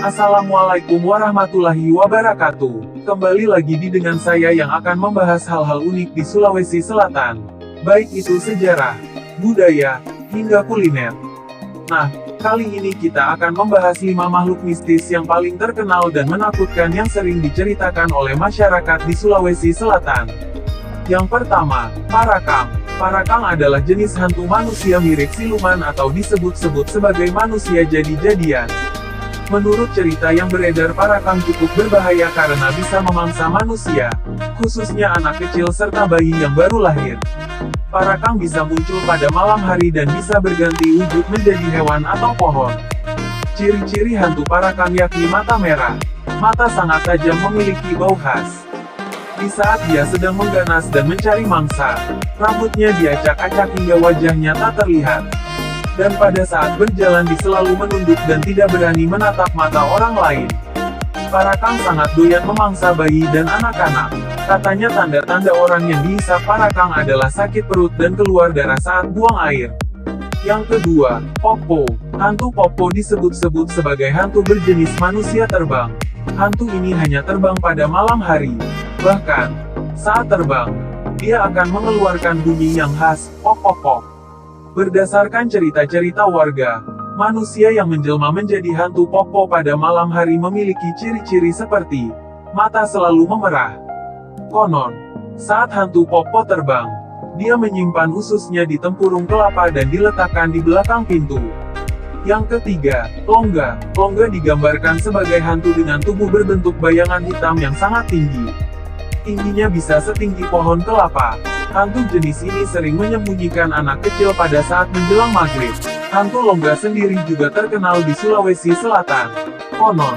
Assalamualaikum warahmatullahi wabarakatuh. Kembali lagi dengan saya yang akan membahas hal-hal unik di Sulawesi Selatan. Baik itu sejarah, budaya, hingga kuliner. Nah, kali ini kita akan membahas 5 makhluk mistis yang paling terkenal dan menakutkan yang sering diceritakan oleh masyarakat di Sulawesi Selatan. Yang pertama, Parakang. Parakang adalah jenis hantu manusia mirip siluman atau disebut-sebut sebagai manusia jadi-jadian. Menurut cerita yang beredar, Parakang cukup berbahaya karena bisa memangsa manusia, khususnya anak kecil serta bayi yang baru lahir. Parakang bisa muncul pada malam hari dan bisa berganti wujud menjadi hewan atau pohon. Ciri-ciri hantu Parakang yakni mata merah, mata sangat tajam, memiliki bau khas. Di saat dia sedang mengganas dan mencari mangsa, rambutnya diacak-acak hingga wajahnya tak terlihat. Dan pada saat berjalan dia selalu menunduk dan tidak berani menatap mata orang lain. Parakang sangat doyan memangsa bayi dan anak-anak. Katanya tanda-tanda orang yang dihisap Parakang adalah sakit perut dan keluar darah saat buang air. Yang kedua, Popo. Hantu Popo disebut-sebut sebagai hantu berjenis manusia terbang. Hantu ini hanya terbang pada malam hari. Bahkan, saat terbang, dia akan mengeluarkan bunyi yang khas, pok-pok-pok. Berdasarkan cerita-cerita warga, manusia yang menjelma menjadi hantu Popo pada malam hari memiliki ciri-ciri seperti mata selalu memerah. Konon, saat hantu Popo terbang, dia menyimpan ususnya di tempurung kelapa dan diletakkan di belakang pintu. Yang ketiga, Longga. Longga digambarkan sebagai hantu dengan tubuh berbentuk bayangan hitam yang sangat tinggi. Tingginya bisa setinggi pohon kelapa. Hantu jenis ini sering menyembunyikan anak kecil pada saat menjelang maghrib. Hantu Longga sendiri juga terkenal di Sulawesi Selatan. Konon,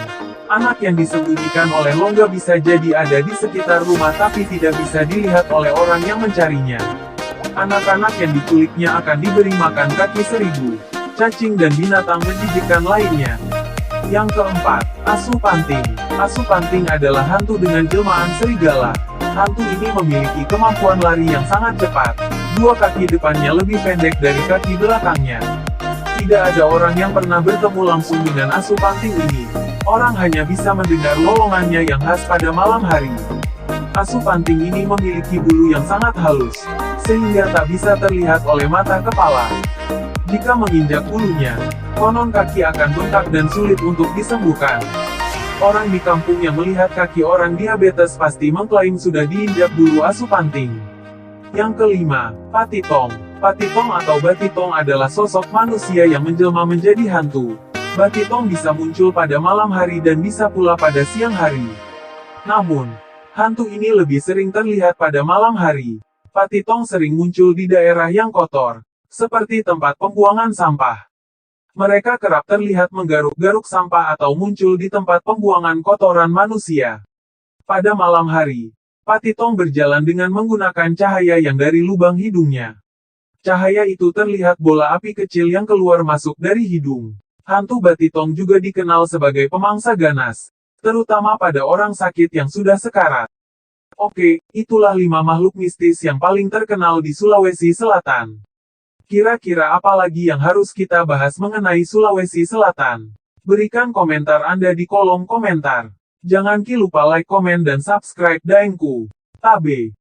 anak yang disembunyikan oleh Longga bisa jadi ada di sekitar rumah tapi tidak bisa dilihat oleh orang yang mencarinya. Anak-anak yang diculiknya akan diberi makan kaki seribu, cacing dan binatang menjijikkan lainnya. Yang keempat, Asu Panting. Asu Panting adalah hantu dengan jelmaan serigala. Hantu ini memiliki kemampuan lari yang sangat cepat. Dua kaki depannya lebih pendek dari kaki belakangnya. Tidak ada orang yang pernah bertemu langsung dengan Asu Panting ini. Orang hanya bisa mendengar lolongannya yang khas pada malam hari. Asu Panting ini memiliki bulu yang sangat halus, sehingga tak bisa terlihat oleh mata kepala. Jika menginjak bulunya, konon kaki akan bengkak dan sulit untuk disembuhkan. Orang di kampung yang melihat kaki orang diabetes pasti mengklaim sudah diinjak bulu Asu Panting. Yang kelima, Patitong. Patitong atau Batitong adalah sosok manusia yang menjelma menjadi hantu. Batitong bisa muncul pada malam hari dan bisa pula pada siang hari. Namun, hantu ini lebih sering terlihat pada malam hari. Patitong sering muncul di daerah yang kotor, seperti tempat pembuangan sampah. Mereka kerap terlihat menggaruk-garuk sampah atau muncul di tempat pembuangan kotoran manusia. Pada malam hari, Patitong berjalan dengan menggunakan cahaya yang dari lubang hidungnya. Cahaya itu terlihat bola api kecil yang keluar masuk dari hidung. Hantu Batitong juga dikenal sebagai pemangsa ganas, terutama pada orang sakit yang sudah sekarat. Oke, itulah 5 makhluk mistis yang paling terkenal di Sulawesi Selatan. Kira-kira apa lagi yang harus kita bahas mengenai Sulawesi Selatan? Berikan komentar Anda di kolom komentar. Jangan lupa like, komen, dan subscribe Daengku. Tabe.